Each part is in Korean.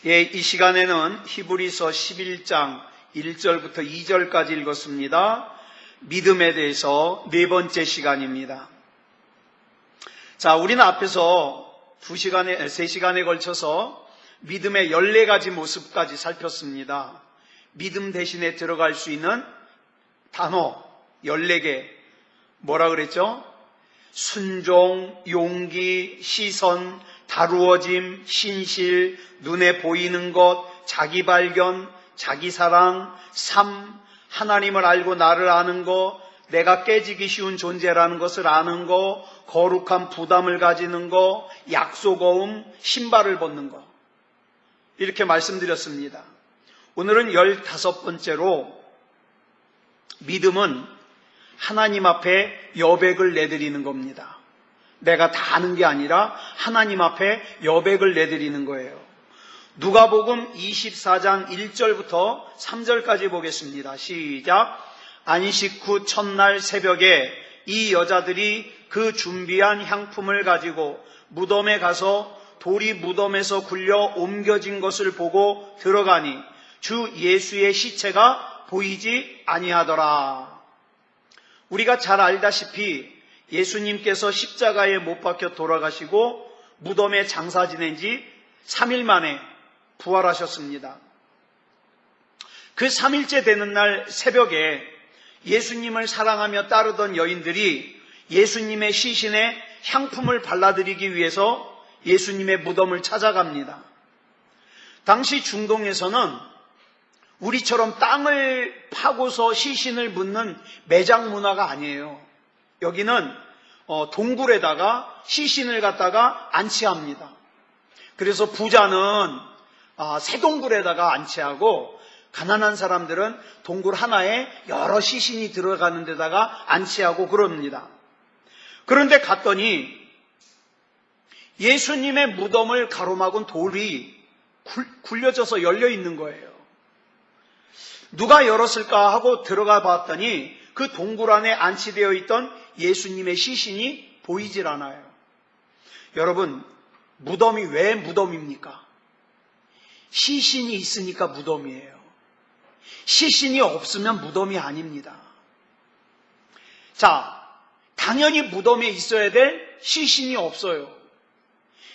예, 이 시간에는 히브리서 11장 1절부터 2절까지 읽었습니다. 믿음에 대해서 네 번째 시간입니다. 자, 우리는 앞에서 3시간에 걸쳐서 믿음의 14가지 모습까지 살폈습니다. 믿음 대신에 들어갈 수 있는 단어 14개. 뭐라 그랬죠? 순종, 용기, 시선, 다루어짐, 신실, 눈에 보이는 것, 자기 발견, 자기 사랑, 삶, 하나님을 알고 나를 아는 것, 내가 깨지기 쉬운 존재라는 것을 아는 것, 거룩한 부담을 가지는 것, 약속어음, 신발을 벗는 것. 이렇게 말씀드렸습니다. 오늘은 15번째로 믿음은 하나님 앞에 여백을 내드리는 겁니다. 내가 다 아는 게 아니라 하나님 앞에 여백을 내드리는 거예요. 누가복음 24장 1절부터 3절까지 보겠습니다. 시작. 안식 후 첫날 새벽에 이 여자들이 그 준비한 향품을 가지고 무덤에 가서 돌이 무덤에서 굴려 옮겨진 것을 보고 들어가니 주 예수의 시체가 보이지 아니하더라. 우리가 잘 알다시피 예수님께서 십자가에 못 박혀 돌아가시고 무덤에 장사 지낸 지 3일 만에 부활하셨습니다. 그 3일째 되는 날 새벽에 예수님을 사랑하며 따르던 여인들이 예수님의 시신에 향품을 발라드리기 위해서 예수님의 무덤을 찾아갑니다. 당시 중동에서는 우리처럼 땅을 파고서 시신을 묻는 매장 문화가 아니에요. 여기는 동굴에다가 시신을 갖다가 안치합니다. 그래서 부자는 새 동굴에다가 안치하고 가난한 사람들은 동굴 하나에 여러 시신이 들어가는 데다가 안치하고 그럽니다. 그런데 갔더니 예수님의 무덤을 가로막은 돌이 굴려져서 열려 있는 거예요. 누가 열었을까 하고 들어가 봤더니 그 동굴 안에 안치되어 있던 예수님의 시신이 보이질 않아요. 여러분, 무덤이 왜 무덤입니까? 시신이 있으니까 무덤이에요. 시신이 없으면 무덤이 아닙니다. 자, 당연히 무덤에 있어야 될 시신이 없어요.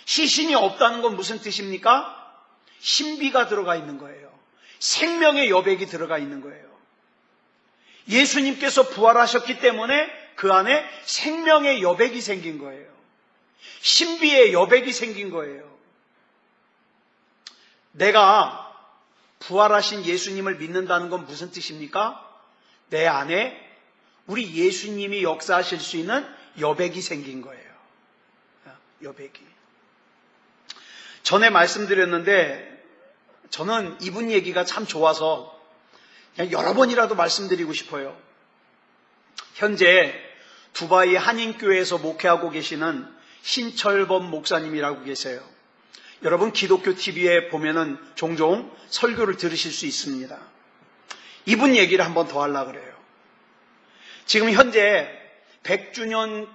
시신이 없다는 건 무슨 뜻입니까? 신비가 들어가 있는 거예요. 생명의 여백이 들어가 있는 거예요. 예수님께서 부활하셨기 때문에 그 안에 생명의 여백이 생긴 거예요. 신비의 여백이 생긴 거예요. 내가 부활하신 예수님을 믿는다는 건 무슨 뜻입니까? 내 안에 우리 예수님이 역사하실 수 있는 여백이 생긴 거예요. 여백이. 전에 말씀드렸는데 저는 이분 얘기가 참 좋아서 그냥 여러 번이라도 말씀드리고 싶어요. 현재 두바이 한인교회에서 목회하고 계시는 신철범 목사님이라고 계세요. 여러분 기독교 TV에 보면은 종종 설교를 들으실 수 있습니다. 이분 얘기를 한번 더 하려고 그래요. 지금 현재 100주년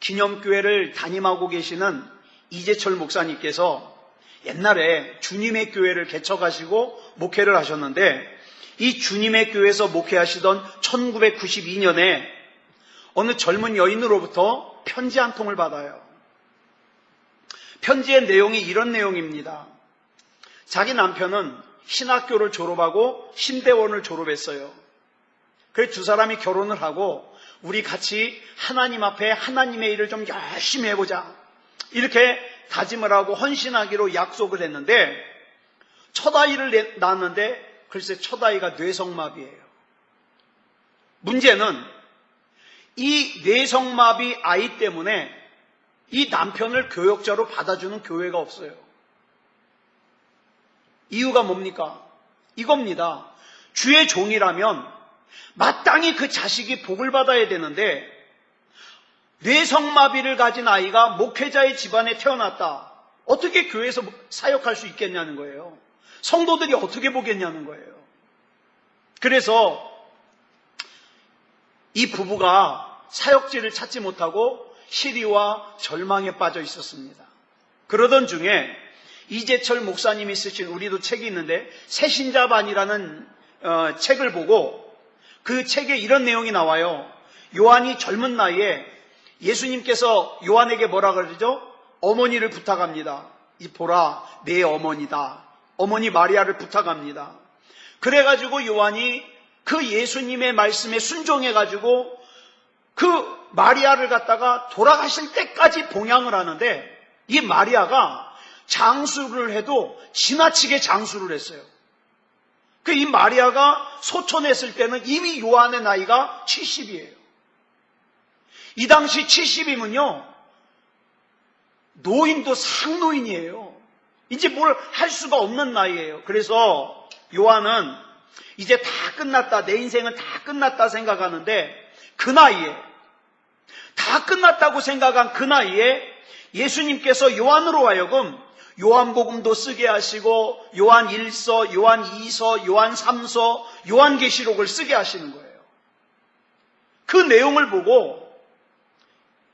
기념교회를 담임하고 계시는 이재철 목사님께서 옛날에 주님의 교회를 개척하시고 목회를 하셨는데 이 주님의 교회에서 목회하시던 1992년에 어느 젊은 여인으로부터 편지 한 통을 받아요. 편지의 내용이 이런 내용입니다. 자기 남편은 신학교를 졸업하고 신대원을 졸업했어요. 그래서 두 사람이 결혼을 하고 우리 같이 하나님 앞에 하나님의 일을 좀 열심히 해보자. 이렇게 다짐을 하고 헌신하기로 약속을 했는데 첫 아이를 낳았는데 글쎄 첫 아이가 뇌성마비예요. 문제는 이 뇌성마비 아이 때문에 이 남편을 교역자로 받아주는 교회가 없어요. 이유가 뭡니까? 이겁니다. 주의 종이라면 마땅히 그 자식이 복을 받아야 되는데 뇌성마비를 가진 아이가 목회자의 집안에 태어났다. 어떻게 교회에서 사역할 수 있겠냐는 거예요. 성도들이 어떻게 보겠냐는 거예요. 그래서 이 부부가 사역지를 찾지 못하고 시리와 절망에 빠져 있었습니다. 그러던 중에 이재철 목사님이 쓰신, 우리도 책이 있는데 새신자반이라는 책을 보고 그 책에 이런 내용이 나와요. 요한이 젊은 나이에 예수님께서 요한에게 뭐라 그러죠? 어머니를 부탁합니다. 이 보라, 내 어머니다. 어머니 마리아를 부탁합니다. 그래가지고 요한이 그 예수님의 말씀에 순종해가지고 그 마리아를 갖다가 돌아가실 때까지 봉양을 하는데, 이 마리아가 장수를 해도 지나치게 장수를 했어요. 이 마리아가 소천했을 때는 이미 요한의 나이가 70이에요. 이 당시 70이면요, 노인도 상노인이에요. 이제 뭘 할 수가 없는 나이예요. 그래서 요한은 이제 다 끝났다, 내 인생은 다 끝났다 생각하는데, 그 나이에, 다 끝났다고 생각한 그 나이에 예수님께서 요한으로 하여금 요한복음도 쓰게 하시고 요한 1서, 요한 2서, 요한 3서, 요한계시록을 쓰게 하시는 거예요. 그 내용을 보고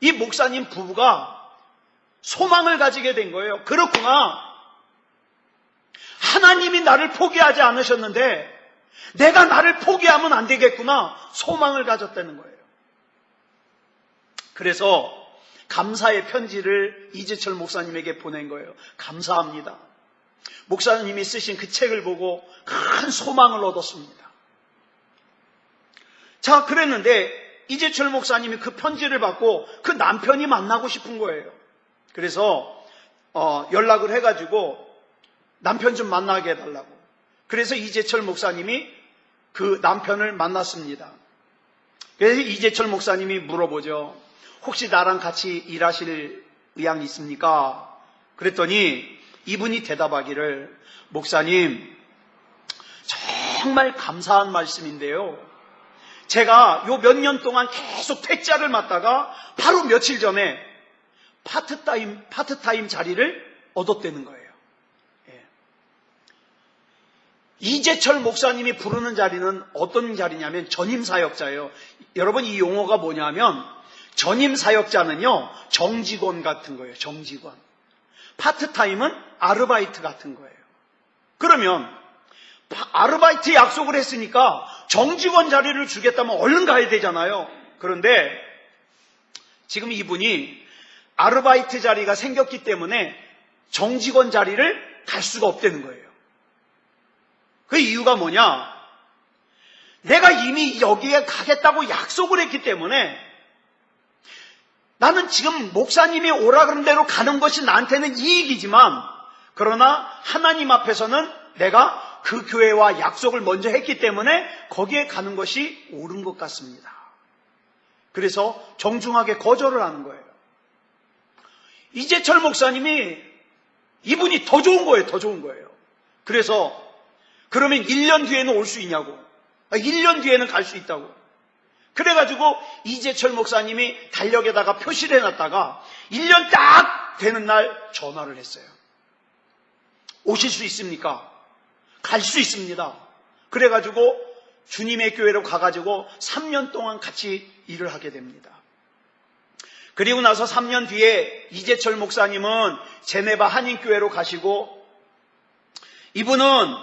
이 목사님 부부가 소망을 가지게 된 거예요. 그렇구나. 하나님이 나를 포기하지 않으셨는데 내가 나를 포기하면 안 되겠구나. 소망을 가졌다는 거예요. 그래서 감사의 편지를 이재철 목사님에게 보낸 거예요. 감사합니다. 목사님이 쓰신 그 책을 보고 큰 소망을 얻었습니다. 자, 그랬는데 이재철 목사님이 그 편지를 받고 그 남편이 만나고 싶은 거예요. 그래서 연락을 해가지고 남편 좀 만나게 해달라고. 그래서 이재철 목사님이 그 남편을 만났습니다. 그래서 이재철 목사님이 물어보죠. 혹시 나랑 같이 일하실 의향이 있습니까? 그랬더니 이분이 대답하기를, 목사님, 정말 감사한 말씀인데요. 제가 요 몇 년 동안 계속 퇴짜를 맡다가 바로 며칠 전에 파트타임 자리를 얻었다는 거예요. 예. 이재철 목사님이 부르는 자리는 어떤 자리냐면 전임사역자예요. 여러분, 이 용어가 뭐냐면 전임사역자는요, 정직원 같은 거예요. 정직원. 파트타임은 아르바이트 같은 거예요. 그러면 아르바이트 약속을 했으니까 정직원 자리를 주겠다면 얼른 가야 되잖아요. 그런데 지금 이분이 아르바이트 자리가 생겼기 때문에 정직원 자리를 갈 수가 없다는 거예요. 그 이유가 뭐냐? 내가 이미 여기에 가겠다고 약속을 했기 때문에 나는 지금 목사님이 오라 그런 대로 가는 것이 나한테는 이익이지만, 그러나 하나님 앞에서는 내가 그 교회와 약속을 먼저 했기 때문에 거기에 가는 것이 옳은 것 같습니다. 그래서 정중하게 거절을 하는 거예요. 이재철 목사님이, 이분이 더 좋은 거예요. 더 좋은 거예요. 그래서 그러면 1년 뒤에는 올 수 있냐고. 1년 뒤에는 갈 수 있다고. 그래가지고 이재철 목사님이 달력에다가 표시를 해놨다가 1년 딱 되는 날 전화를 했어요. 오실 수 있습니까? 갈 수 있습니다. 그래가지고 주님의 교회로 가가지고 3년 동안 같이 일을 하게 됩니다. 그리고 나서 3년 뒤에 이재철 목사님은 제네바 한인교회로 가시고, 이분은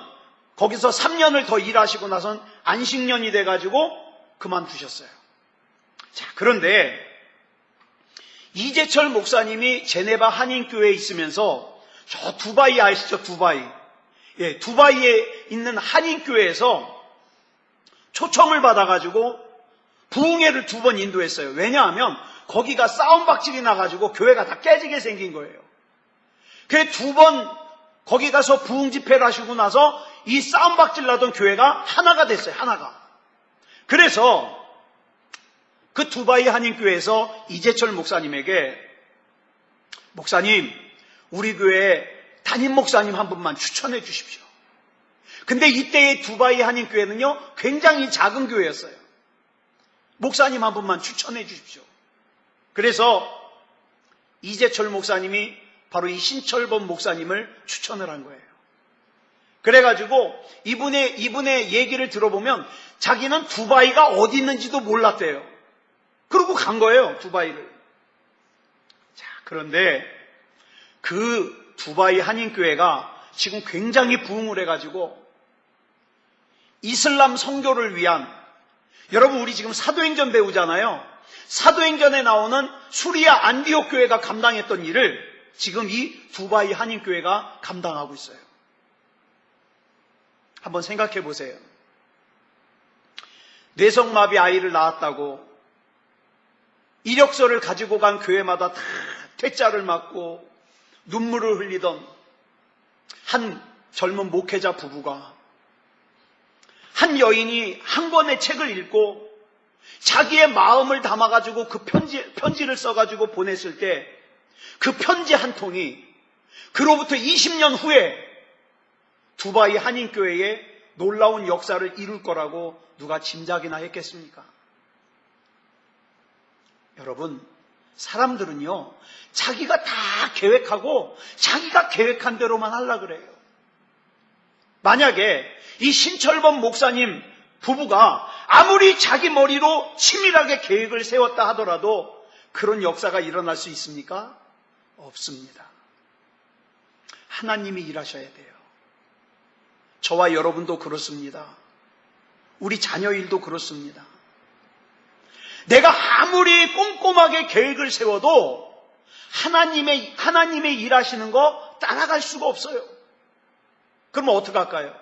거기서 3년을 더 일하시고 나선 안식년이 돼가지고 그만두셨어요. 자, 그런데 이재철 목사님이 제네바 한인교회에 있으면서 저 두바이 아시죠? 두바이. 예, 두바이에 있는 한인교회에서 초청을 받아가지고 부흥회를 2번 인도했어요. 왜냐하면 거기가 싸움박질이 나가지고 교회가 다 깨지게 생긴 거예요. 그래서 2번 거기 가서 부흥 집회를 하시고 나서 이 싸움박질 나던 교회가 하나가 됐어요. 하나가. 그래서 그 두바이 한인교회에서 이재철 목사님에게, 목사님, 우리 교회에 담임 목사님 한 분만 추천해 주십시오. 근데 이때의 두바이 한인교회는요, 굉장히 작은 교회였어요. 목사님 한 분만 추천해 주십시오. 그래서 이재철 목사님이 바로 이 신철범 목사님을 추천을 한 거예요. 그래가지고 이분의 얘기를 들어보면 자기는 두바이가 어디 있는지도 몰랐대요. 그러고 간 거예요, 두바이를. 자, 그런데 그 두바이 한인교회가 지금 굉장히 부흥을 해가지고 이슬람 선교를 위한, 여러분 우리 지금 사도행전 배우잖아요. 사도행전에 나오는 수리아 안디옥 교회가 감당했던 일을 지금 이 두바이 한인교회가 감당하고 있어요. 한번 생각해 보세요. 뇌성마비 아이를 낳았다고 이력서를 가지고 간 교회마다 다 퇴짜를 맞고 눈물을 흘리던 한 젊은 목회자 부부가, 한 여인이 한 권의 책을 읽고 자기의 마음을 담아가지고 그 편지를 써가지고 보냈을 때 그 편지 한 통이 그로부터 20년 후에 두바이 한인교회에 놀라운 역사를 이룰 거라고 누가 짐작이나 했겠습니까? 여러분, 사람들은요, 자기가 다 계획하고 자기가 계획한 대로만 하려고 그래요. 만약에 이 신철범 목사님 부부가 아무리 자기 머리로 치밀하게 계획을 세웠다 하더라도 그런 역사가 일어날 수 있습니까? 없습니다. 하나님이 일하셔야 돼요. 저와 여러분도 그렇습니다. 우리 자녀 일도 그렇습니다. 내가 아무리 꼼꼼하게 계획을 세워도 하나님의 일하시는 거 따라갈 수가 없어요. 그러면 어떡할까요?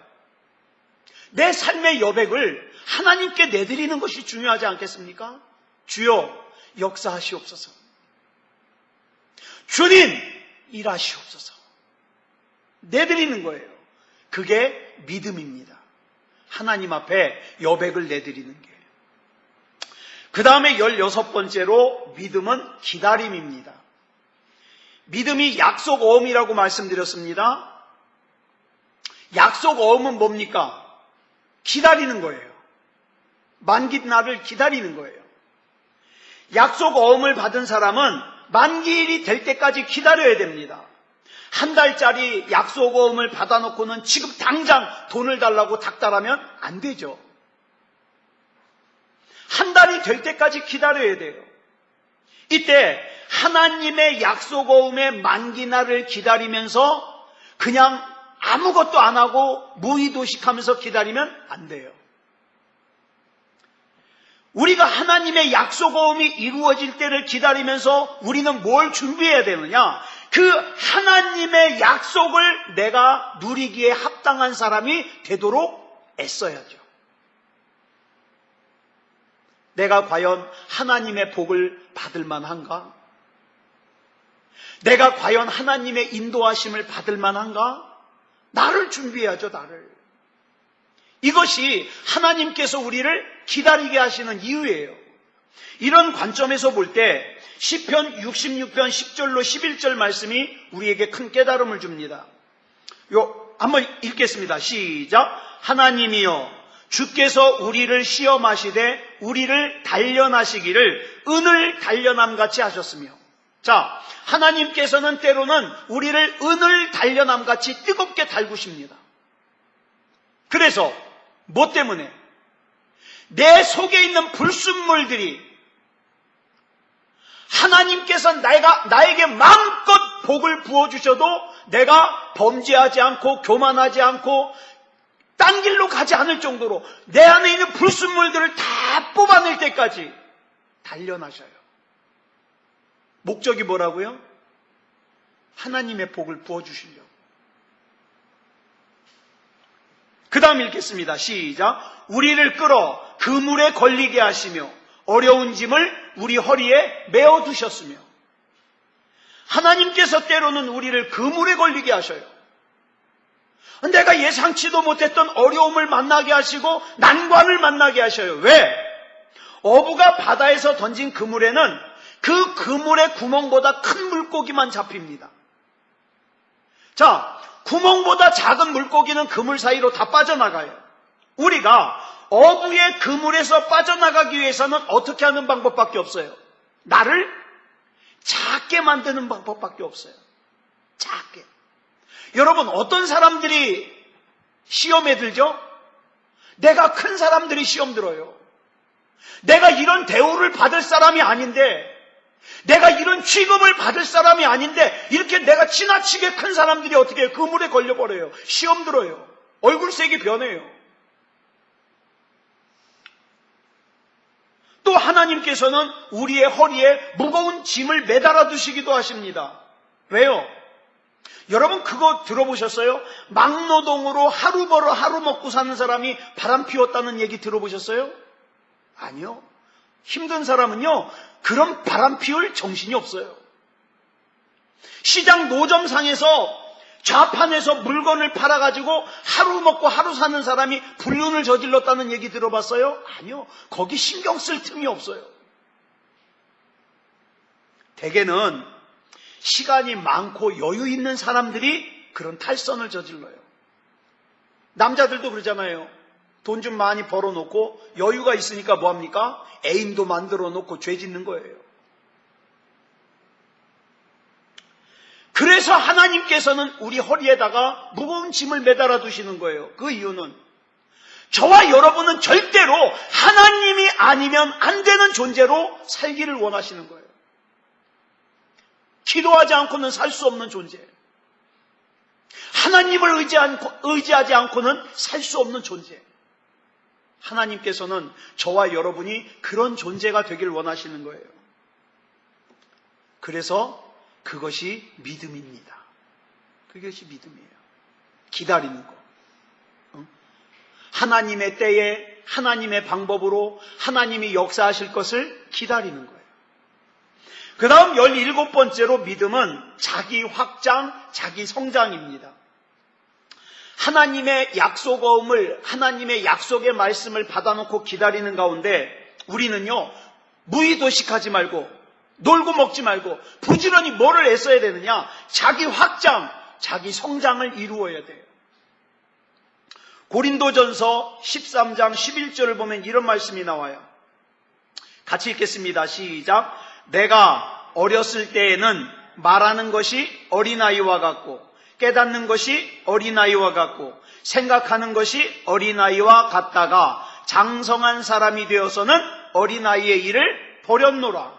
내 삶의 여백을 하나님께 내드리는 것이 중요하지 않겠습니까? 주여 역사하시옵소서. 주님 일하시옵소서. 내드리는 거예요. 그게 믿음입니다. 하나님 앞에 여백을 내드리는 게. 그 다음에 16번째로 믿음은 기다림입니다. 믿음이 약속 어음이라고 말씀드렸습니다. 약속 어음은 뭡니까? 기다리는 거예요. 만기날을 기다리는 거예요. 약속 어음을 받은 사람은 만기일이 될 때까지 기다려야 됩니다. 한 달짜리 약속 어음을 받아놓고는 지금 당장 돈을 달라고 닥달하면 안 되죠. 한 달이 될 때까지 기다려야 돼요. 이때 하나님의 약속 어음의 만기날을 기다리면서 그냥 아무것도 안 하고 무의도식하면서 기다리면 안 돼요. 우리가 하나님의 약속 어음이 이루어질 때를 기다리면서 우리는 뭘 준비해야 되느냐? 그 하나님의 약속을 내가 누리기에 합당한 사람이 되도록 애써야죠. 내가 과연 하나님의 복을 받을 만한가? 내가 과연 하나님의 인도하심을 받을 만한가? 나를 준비해야죠, 나를. 이것이 하나님께서 우리를 기다리게 하시는 이유예요. 이런 관점에서 볼 때 시편 66편 10절로 11절 말씀이 우리에게 큰 깨달음을 줍니다. 한번 읽겠습니다. 시작. 하나님이여 주께서 우리를 시험하시되 우리를 단련하시기를 은을 단련함같이 하셨으며. 자, 하나님께서는 때로는 우리를 은을 단련함같이 뜨겁게 달구십니다. 그래서 뭐 때문에? 내 속에 있는 불순물들이 하나님께서 나에게 마음껏 복을 부어주셔도 내가 범죄하지 않고 교만하지 않고 딴 길로 가지 않을 정도로 내 안에 있는 불순물들을 다 뽑아낼 때까지 단련하셔요. 목적이 뭐라고요? 하나님의 복을 부어주시려고. 그 다음 읽겠습니다. 시작. 우리를 끌어 그물에 걸리게 하시며 어려운 짐을 우리 허리에 메어두셨으며. 하나님께서 때로는 우리를 그물에 걸리게 하셔요. 내가 예상치도 못했던 어려움을 만나게 하시고 난관을 만나게 하셔요. 왜? 어부가 바다에서 던진 그물에는 그 그물의 구멍보다 큰 물고기만 잡힙니다. 자, 구멍보다 작은 물고기는 그물 사이로 다 빠져나가요. 우리가 어부의 그물에서 빠져나가기 위해서는 어떻게 하는 방법밖에 없어요? 나를 작게 만드는 방법밖에 없어요. 작게. 여러분, 어떤 사람들이 시험에 들죠? 내가 큰 사람들이 시험 들어요. 내가 이런 대우를 받을 사람이 아닌데 내가 이런 취급을 받을 사람이 아닌데 이렇게 내가 지나치게 큰 사람들이 어떻게 해요? 그 물에 걸려버려요. 시험 들어요. 얼굴색이 변해요. 또 하나님께서는 우리의 허리에 무거운 짐을 매달아 두시기도 하십니다. 왜요? 여러분 그거 들어보셨어요? 막노동으로 하루 벌어 하루 먹고 사는 사람이 바람 피웠다는 얘기 들어보셨어요? 아니요. 힘든 사람은요, 그런 바람 피울 정신이 없어요. 시장 노점상에서 좌판에서 물건을 팔아가지고 하루 먹고 하루 사는 사람이 불륜을 저질렀다는 얘기 들어봤어요? 아니요. 거기 신경 쓸 틈이 없어요. 대개는 시간이 많고 여유 있는 사람들이 그런 탈선을 저질러요. 남자들도 그러잖아요. 돈 좀 많이 벌어놓고 여유가 있으니까 뭐합니까? 애인도 만들어 놓고 죄 짓는 거예요. 그래서 하나님께서는 우리 허리에다가 무거운 짐을 매달아 두시는 거예요. 그 이유는 저와 여러분은 절대로 하나님이 아니면 안 되는 존재로 살기를 원하시는 거예요. 기도하지 않고는 살 수 없는 존재. 하나님을 의지하지 않고는 살 수 없는 존재. 하나님께서는 저와 여러분이 그런 존재가 되길 원하시는 거예요. 그래서 그것이 믿음입니다. 그것이 믿음이에요. 기다리는 거. 하나님의 때에 하나님의 방법으로 하나님이 역사하실 것을 기다리는 거예요. 그 다음 17번째로 믿음은 자기 확장, 자기 성장입니다. 하나님의 약속어음을, 하나님의 약속의 말씀을 받아놓고 기다리는 가운데 우리는요, 무의도식하지 말고 놀고 먹지 말고 부지런히 뭐를 애써야 되느냐? 자기 확장, 자기 성장을 이루어야 돼요. 고린도전서 13장 11절을 보면 이런 말씀이 나와요. 같이 읽겠습니다. 시작. 내가 어렸을 때에는 말하는 것이 어린아이와 같고 깨닫는 것이 어린아이와 같고 생각하는 것이 어린아이와 같다가 장성한 사람이 되어서는 어린아이의 일을 버렸노라.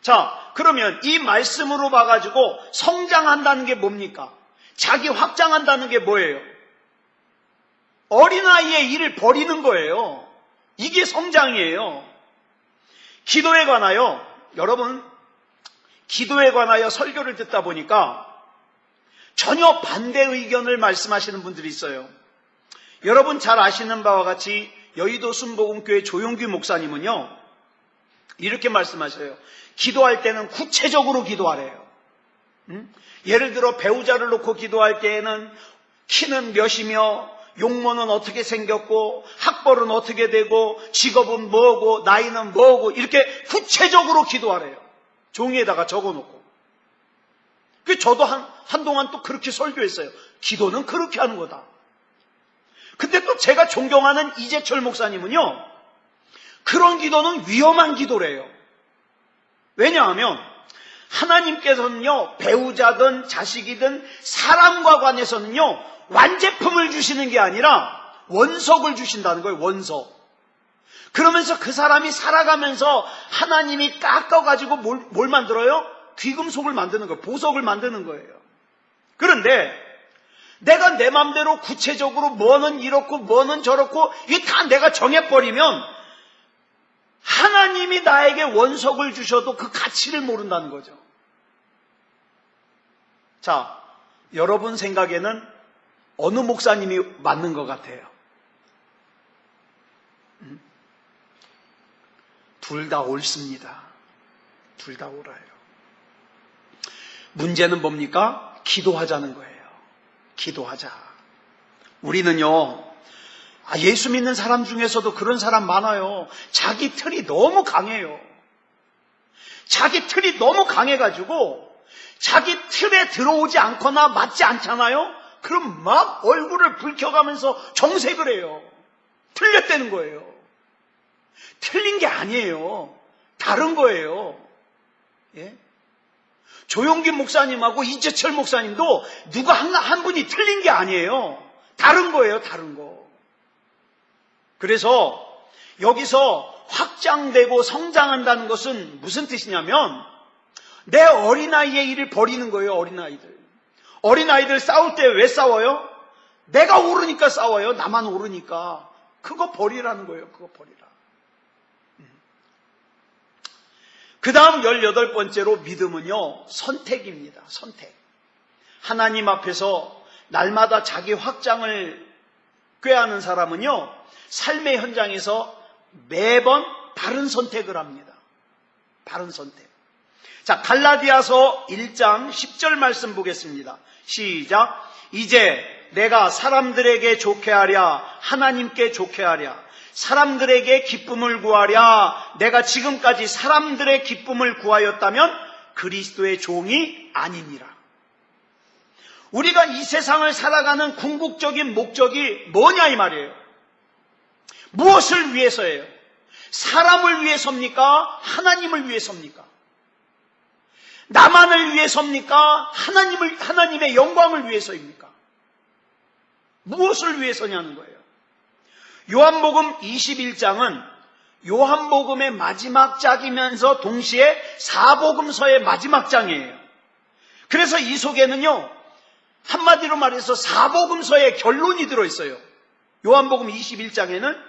자, 그러면 이 말씀으로 봐가지고 성장한다는 게 뭡니까? 자기 확장한다는 게 뭐예요? 어린아이의 일을 버리는 거예요. 이게 성장이에요. 기도에 관하여, 여러분, 기도에 관하여 설교를 듣다 보니까 전혀 반대 의견을 말씀하시는 분들이 있어요. 여러분 잘 아시는 바와 같이 여의도 순복음교회 조용규 목사님은요, 이렇게 말씀하셔요. 기도할 때는 구체적으로 기도하래요. 예를 들어 배우자를 놓고 기도할 때에는 키는 몇이며 용모는 어떻게 생겼고 학벌은 어떻게 되고 직업은 뭐고 나이는 뭐고 이렇게 구체적으로 기도하래요. 종이에다가 적어놓고. 저도 한동안 또 그렇게 설교했어요. 기도는 그렇게 하는 거다. 근데 또 제가 존경하는 이재철 목사님은요, 그런 기도는 위험한 기도래요. 왜냐하면 하나님께서는요, 배우자든 자식이든 사람과 관해서는요, 완제품을 주시는 게 아니라 원석을 주신다는 거예요. 원석. 그러면서 그 사람이 살아가면서 하나님이 깎아가지고 뭘 만들어요? 귀금속을 만드는 거예요. 보석을 만드는 거예요. 그런데 내가 내 맘대로 구체적으로 뭐는 이렇고 뭐는 저렇고 이게 다 내가 정해버리면 하나님이 나에게 원석을 주셔도 그 가치를 모른다는 거죠. 자, 여러분 생각에는 어느 목사님이 맞는 것 같아요? 둘 다 옳습니다. 둘 다 옳아요. 문제는 뭡니까? 기도하자는 거예요. 기도하자. 우리는요, 예수 믿는 사람 중에서도 그런 사람 많아요. 자기 틀이 너무 강해요. 자기 틀이 너무 강해가지고 자기 틀에 들어오지 않거나 맞지 않잖아요? 그럼 막 얼굴을 붉혀가면서 정색을 해요. 틀렸다는 거예요. 틀린 게 아니에요. 다른 거예요. 예? 조용기 목사님하고 이재철 목사님도 누가 한 분이 틀린 게 아니에요. 다른 거예요. 다른 거. 그래서 여기서 확장되고 성장한다는 것은 무슨 뜻이냐면 내 어린아이의 일을 버리는 거예요. 어린아이들 싸울 때 왜 싸워요? 내가 오르니까 싸워요. 나만 오르니까. 그거 버리라는 거예요. 그거 버리라. 그 다음 18번째로 믿음은요, 선택입니다. 선택. 하나님 앞에서 날마다 자기 확장을 꾀하는 사람은요, 삶의 현장에서 매번 바른 선택을 합니다. 바른 선택. 자, 갈라디아서 1장 10절 말씀 보겠습니다. 시작. 이제 내가 사람들에게 좋게 하랴, 하나님께 좋게 하랴, 사람들에게 기쁨을 구하랴, 내가 지금까지 사람들의 기쁨을 구하였다면 그리스도의 종이 아니니라. 우리가 이 세상을 살아가는 궁극적인 목적이 뭐냐 이 말이에요. 무엇을 위해서예요? 사람을 위해서입니까? 하나님을 위해서입니까? 나만을 위해서입니까? 하나님의 영광을 위해서입니까? 무엇을 위해서냐는 거예요. 요한복음 21장은 요한복음의 마지막 장이면서 동시에 사복음서의 마지막 장이에요. 그래서 이 속에는요, 한마디로 말해서 사복음서의 결론이 들어있어요. 요한복음 21장에는.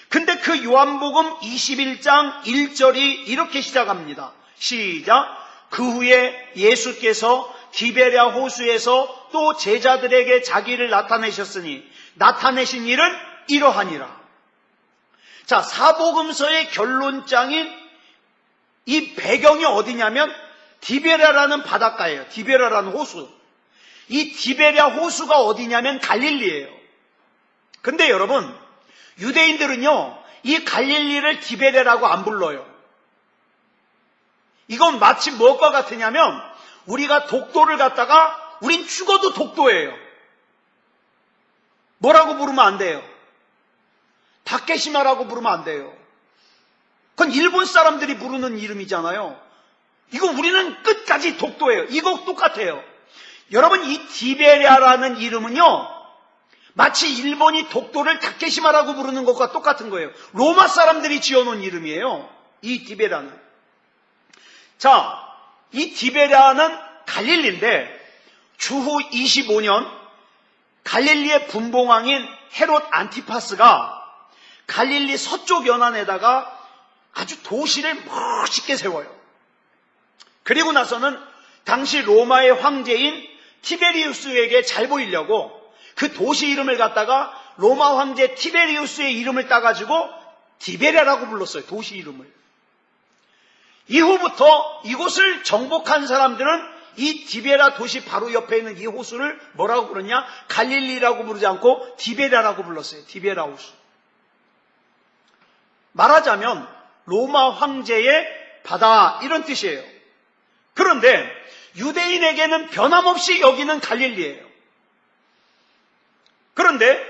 근데 그 요한복음 21장 1절이 이렇게 시작합니다. 시작. 그 후에 예수께서 디베랴 호수에서 또 제자들에게 자기를 나타내셨으니 나타내신 일은 이러하니라. 자, 사복음서의 결론장인 이 배경이 어디냐면 디베랴라는 바닷가예요. 디베랴라는 호수. 이 디베랴 호수가 어디냐면 갈릴리예요. 근데 여러분, 유대인들은요, 이 갈릴리를 디베랴라고 안 불러요. 이건 마치 무엇과 같으냐면 우리가 독도를 갖다가 우린 죽어도 독도예요. 뭐라고 부르면 안 돼요? 다케시마라고 부르면 안 돼요. 그건 일본 사람들이 부르는 이름이잖아요. 이거 우리는 끝까지 독도예요. 이거 똑같아요. 여러분, 이 디베랴라는 이름은요, 마치 일본이 독도를 다케시마라고 부르는 것과 똑같은 거예요. 로마 사람들이 지어놓은 이름이에요. 이 디베랴는. 자, 이 디베랴는 갈릴리인데 주후 25년 갈릴리의 분봉왕인 헤롯 안티파스가 갈릴리 서쪽 연안에다가 아주 도시를 멋있게 세워요. 그리고 나서는 당시 로마의 황제인 티베리우스에게 잘 보이려고 그 도시 이름을 갖다가 로마 황제 티베리우스의 이름을 따가지고 디베랴라고 불렀어요. 도시 이름을. 이후부터 이곳을 정복한 사람들은 이 디베랴 도시 바로 옆에 있는 이 호수를 뭐라고 부르냐? 갈릴리라고 부르지 않고 디베랴라고 불렀어요. 디베랴 호수. 말하자면 로마 황제의 바다, 이런 뜻이에요. 그런데 유대인에게는 변함없이 여기는 갈릴리예요. 그런데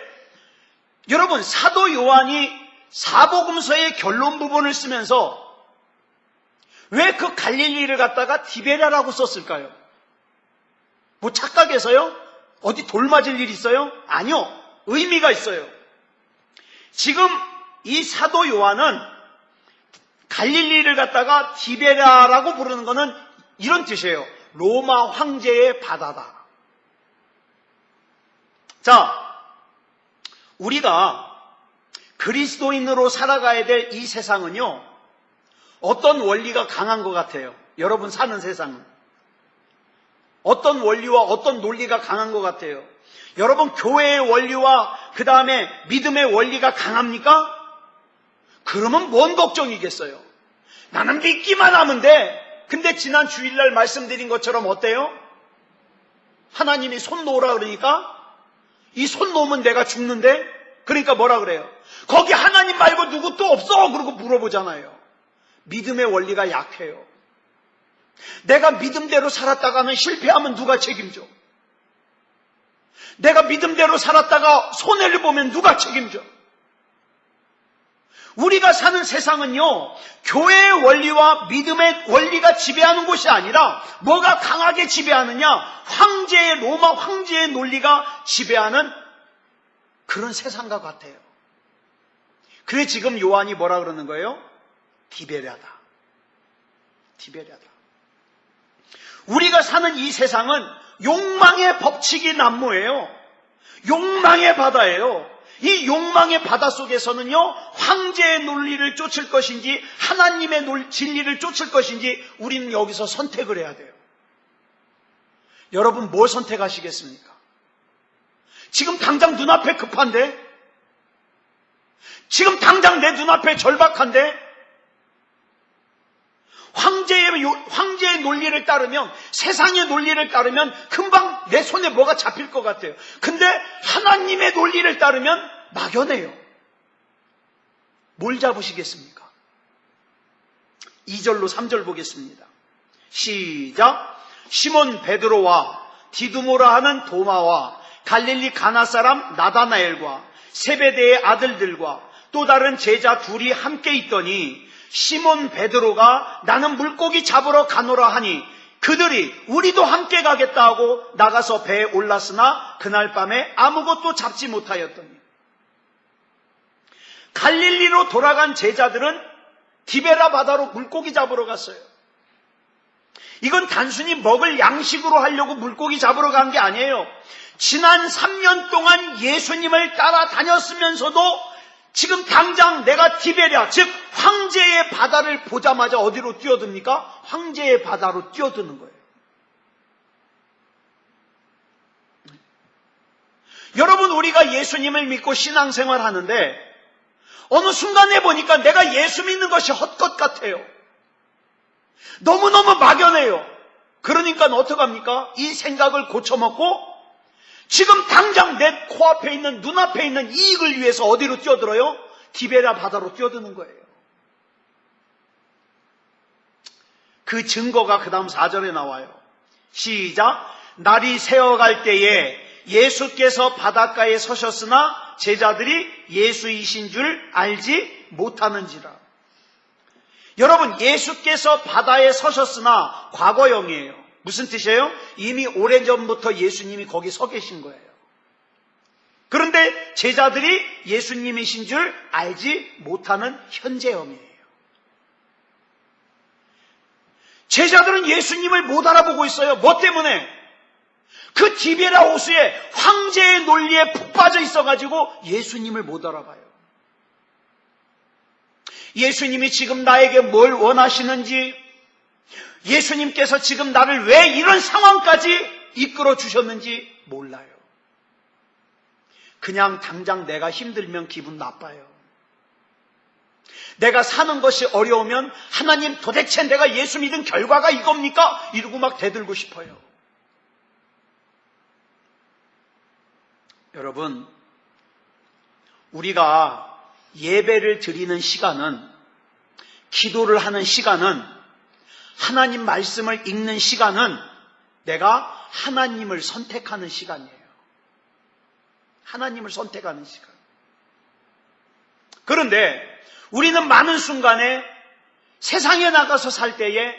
여러분, 사도 요한이 사복음서의 결론 부분을 쓰면서 왜 그 갈릴리를 갖다가 디베랴라고 썼을까요? 뭐 착각해서요? 어디 돌 맞을 일 있어요? 아니요. 의미가 있어요. 지금 이 사도 요한은 갈릴리를 갖다가 디베랴라고 부르는 것은 이런 뜻이에요. 로마 황제의 바다다. 자, 우리가 그리스도인으로 살아가야 될 이 세상은요, 어떤 원리가 강한 것 같아요? 여러분 사는 세상은 어떤 원리와 어떤 논리가 강한 것 같아요? 여러분, 교회의 원리와 그 다음에 믿음의 원리가 강합니까? 그러면 뭔 걱정이겠어요? 나는 믿기만 하면 돼. 근데 지난 주일날 말씀드린 것처럼 어때요? 하나님이 손 놓으라 그러니까 이 손 놓으면 내가 죽는데? 그러니까 뭐라 그래요? 거기 하나님 말고 누구 또 없어? 그러고 물어보잖아요. 믿음의 원리가 약해요. 내가 믿음대로 살았다가는 실패하면 누가 책임져? 내가 믿음대로 살았다가 손해를 보면 누가 책임져? 우리가 사는 세상은요, 교회의 원리와 믿음의 원리가 지배하는 곳이 아니라 뭐가 강하게 지배하느냐? 로마 황제의 논리가 지배하는 그런 세상과 같아요. 그래 지금 요한이 뭐라 그러는 거예요? 디베랴다. 디베랴다. 우리가 사는 이 세상은 욕망의 법칙이 난무해요. 욕망의 바다예요. 이 욕망의 바다 속에서는요, 황제의 논리를 쫓을 것인지 하나님의 진리를 쫓을 것인지 우리는 여기서 선택을 해야 돼요. 여러분 뭘 선택하시겠습니까? 지금 당장 눈앞에 급한데? 지금 당장 내 눈앞에 절박한데? 황제의 논리를 따르면, 세상의 논리를 따르면 금방 내 손에 뭐가 잡힐 것 같아요. 근데 하나님의 논리를 따르면 막연해요. 뭘 잡으시겠습니까? 2절로 3절 보겠습니다. 시작. 시몬 베드로와 디두모라 하는 도마와 갈릴리 가나 사람 나다나엘과 세베대의 아들들과 또 다른 제자 둘이 함께 있더니 시몬 베드로가 나는 물고기 잡으러 가노라 하니 그들이 우리도 함께 가겠다 하고 나가서 배에 올랐으나 그날 밤에 아무것도 잡지 못하였더니 갈릴리로 돌아간 제자들은 디베라 바다로 물고기 잡으러 갔어요. 이건 단순히 먹을 양식으로 하려고 물고기 잡으러 간 게 아니에요. 지난 3년 동안 예수님을 따라다녔으면서도 지금 당장 내가 디베랴, 즉 황제의 바다를 보자마자 어디로 뛰어듭니까? 황제의 바다로 뛰어드는 거예요. 여러분, 우리가 예수님을 믿고 신앙생활 하는데 어느 순간에 보니까 내가 예수 믿는 것이 헛것 같아요. 너무너무 막연해요. 그러니까 어떡합니까? 이 생각을 고쳐먹고 지금 당장 내 코앞에 있는, 눈앞에 있는 이익을 위해서 어디로 뛰어들어요? 디베랴 바다로 뛰어드는 거예요. 그 증거가 그 다음 4절에 나와요. 시작. 날이 새어갈 때에 예수께서 바닷가에 서셨으나 제자들이 예수이신 줄 알지 못하는지라. 여러분, 예수께서 바다에 서셨으나 과거형이에요. 무슨 뜻이에요? 이미 오래전부터 예수님이 거기 서 계신 거예요. 그런데 제자들이 예수님이신 줄 알지 못하는 현재형이에요. 제자들은 예수님을 못 알아보고 있어요. 뭐 때문에? 그 디베랴 호수에 황제의 논리에 푹 빠져 있어가지고 예수님을 못 알아봐요. 예수님이 지금 나에게 뭘 원하시는지, 예수님께서 지금 나를 왜 이런 상황까지 이끌어 주셨는지 몰라요. 그냥 당장 내가 힘들면 기분 나빠요. 내가 사는 것이 어려우면 하나님 도대체 내가 예수 믿은 결과가 이겁니까? 이러고 막 대들고 싶어요. 여러분, 우리가 예배를 드리는 시간은, 기도를 하는 시간은, 하나님 말씀을 읽는 시간은 내가 하나님을 선택하는 시간이에요. 하나님을 선택하는 시간. 그런데 우리는 많은 순간에 세상에 나가서 살 때에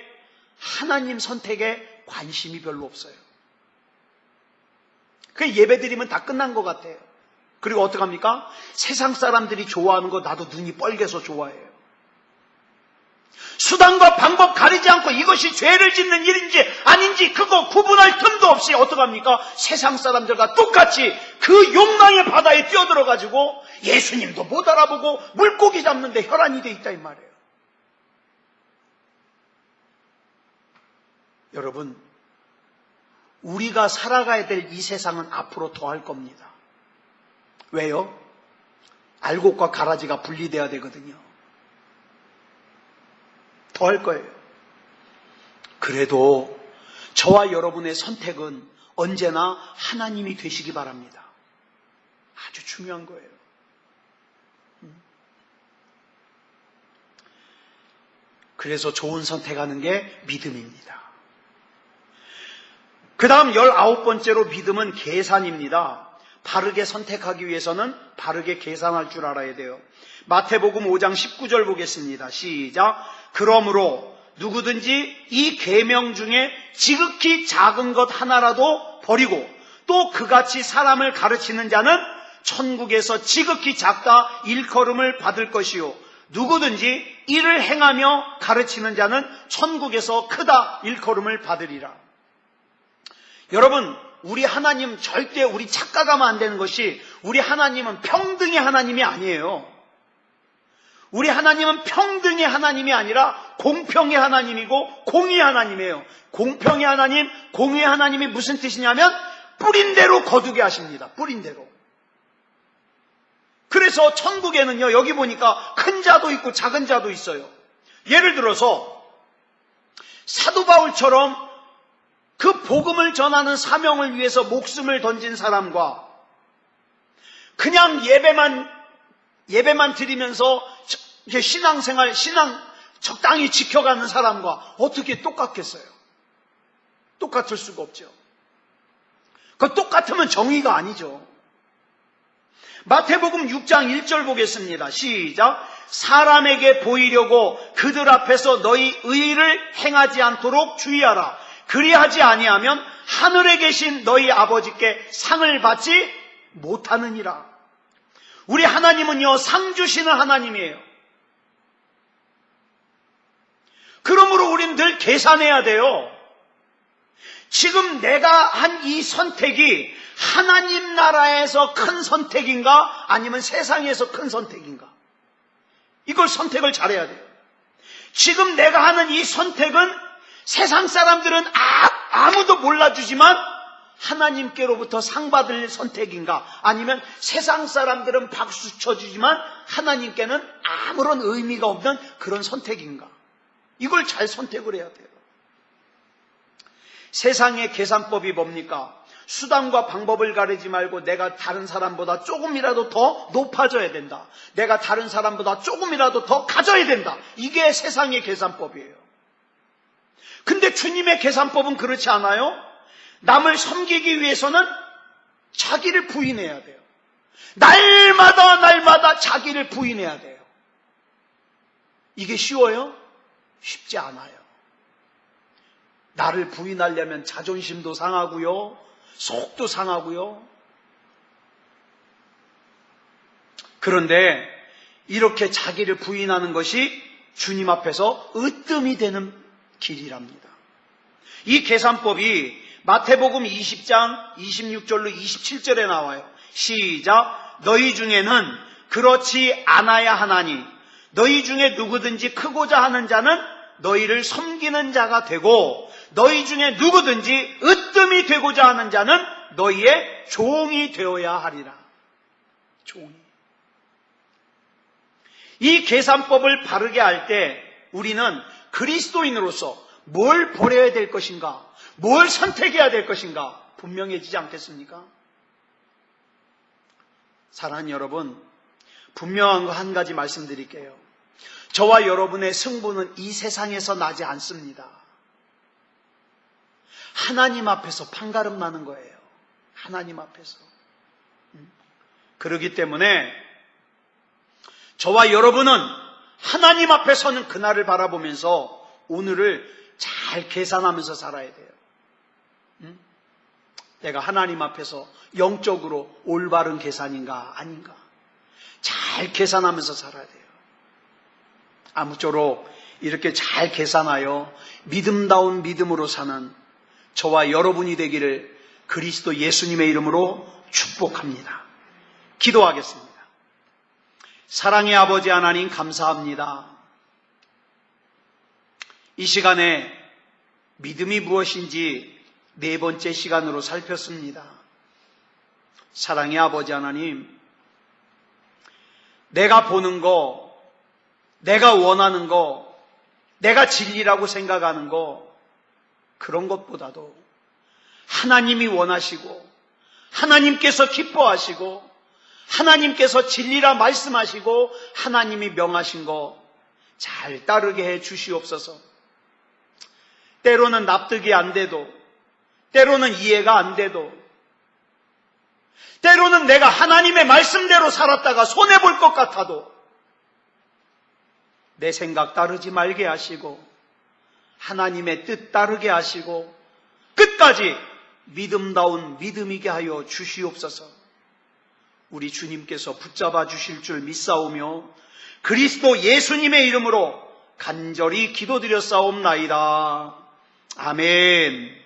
하나님 선택에 관심이 별로 없어요. 그 예배드리면 다 끝난 것 같아요. 그리고 어떡합니까? 세상 사람들이 좋아하는 거 나도 눈이 뻘개서 좋아해요. 수단과 방법 가리지 않고 이것이 죄를 짓는 일인지 아닌지 그거 구분할 틈도 없이 어떡합니까? 세상 사람들과 똑같이 그 욕망의 바다에 뛰어들어가지고 예수님도 못 알아보고 물고기 잡는데 혈안이 돼 있다 이 말이에요. 여러분, 우리가 살아가야 될 이 세상은 앞으로 더할 겁니다. 왜요? 알곡과 가라지가 분리돼야 되거든요. 더할 거예요. 그래도 저와 여러분의 선택은 언제나 하나님이 되시기 바랍니다. 아주 중요한 거예요. 그래서 좋은 선택하는 게 믿음입니다. 그 다음 19번째로 믿음은 계산입니다. 바르게 선택하기 위해서는 바르게 계산할 줄 알아야 돼요. 마태복음 5장 19절 보겠습니다. 시작. 그러므로 누구든지 이 계명 중에 지극히 작은 것 하나라도 버리고 또 그같이 사람을 가르치는 자는 천국에서 지극히 작다 일컬음을 받을 것이요 누구든지 이를 행하며 가르치는 자는 천국에서 크다 일컬음을 받으리라. 여러분, 우리 하나님 절대 우리 착각하면 안 되는 것이, 우리 하나님은 평등의 하나님이 아니에요. 우리 하나님은 평등의 하나님이 아니라 공평의 하나님이고 공의의 하나님이에요. 공평의 하나님, 공의의 하나님이 무슨 뜻이냐면 뿌린 대로 거두게 하십니다. 뿌린 대로. 그래서 천국에는요, 여기 보니까 큰 자도 있고 작은 자도 있어요. 예를 들어서 사도 바울처럼 그 복음을 전하는 사명을 위해서 목숨을 던진 사람과 그냥 예배만 드리면서 신앙생활, 신앙 적당히 지켜가는 사람과 어떻게 똑같겠어요? 똑같을 수가 없죠. 그 똑같으면 정의가 아니죠. 마태복음 6장 1절 보겠습니다. 시작. 사람에게 보이려고 그들 앞에서 너희 의를 행하지 않도록 주의하라. 그리하지 아니하면 하늘에 계신 너희 아버지께 상을 받지 못하느니라. 우리 하나님은요, 상 주시는 하나님이에요. 그러므로 우린 늘 계산해야 돼요. 지금 내가 한 이 선택이 하나님 나라에서 큰 선택인가 아니면 세상에서 큰 선택인가? 이걸 선택을 잘해야 돼요. 지금 내가 하는 이 선택은 세상 사람들은 아무도 몰라주지만 하나님께로부터 상 받을 선택인가? 아니면 세상 사람들은 박수 쳐주지만 하나님께는 아무런 의미가 없는 그런 선택인가? 이걸 잘 선택을 해야 돼요. 세상의 계산법이 뭡니까? 수단과 방법을 가리지 말고 내가 다른 사람보다 조금이라도 더 높아져야 된다. 내가 다른 사람보다 조금이라도 더 가져야 된다. 이게 세상의 계산법이에요. 근데 주님의 계산법은 그렇지 않아요. 남을 섬기기 위해서는 자기를 부인해야 돼요. 날마다 자기를 부인해야 돼요. 이게 쉬워요? 쉽지 않아요. 나를 부인하려면 자존심도 상하고요, 속도 상하고요. 그런데 이렇게 자기를 부인하는 것이 주님 앞에서 으뜸이 되는 길이랍니다. 이 계산법이 마태복음 20장 26절로 27절에 나와요. 시작. 너희 중에는 그렇지 않아야 하나니 너희 중에 누구든지 크고자 하는 자는 너희를 섬기는 자가 되고 너희 중에 누구든지 으뜸이 되고자 하는 자는 너희의 종이 되어야 하리라. 종이. 이 계산법을 바르게 할 때 우리는 그리스도인으로서 뭘 버려야 될 것인가, 뭘 선택해야 될 것인가 분명해지지 않겠습니까? 사랑하는 여러분, 분명한 거 한 가지 말씀드릴게요. 저와 여러분의 승부는 이 세상에서 나지 않습니다. 하나님 앞에서 판가름 나는 거예요. 하나님 앞에서. 그렇기 때문에 저와 여러분은 하나님 앞에 서는 그날을 바라보면서 오늘을 잘 계산하면서 살아야 돼요. 내가 하나님 앞에서 영적으로 올바른 계산인가 아닌가 잘 계산하면서 살아야 돼요. 아무쪼록 이렇게 잘 계산하여 믿음다운 믿음으로 사는 저와 여러분이 되기를 그리스도 예수님의 이름으로 축복합니다. 기도하겠습니다. 사랑의 아버지 하나님 감사합니다. 이 시간에 믿음이 무엇인지 네 번째 시간으로 살폈습니다. 사랑의 아버지 하나님, 내가 보는 거, 내가 원하는 거, 내가 진리라고 생각하는 거, 그런 것보다도 하나님이 원하시고 하나님께서 기뻐하시고 하나님께서 진리라 말씀하시고 하나님이 명하신 거 잘 따르게 해 주시옵소서. 때로는 납득이 안 돼도, 때로는 이해가 안 돼도, 때로는 내가 하나님의 말씀대로 살았다가 손해볼 것 같아도 내 생각 따르지 말게 하시고 하나님의 뜻 따르게 하시고 끝까지 믿음다운 믿음이게 하여 주시옵소서. 우리 주님께서 붙잡아 주실 줄 믿사오며 그리스도 예수님의 이름으로 간절히 기도드렸사옵나이다. 아멘.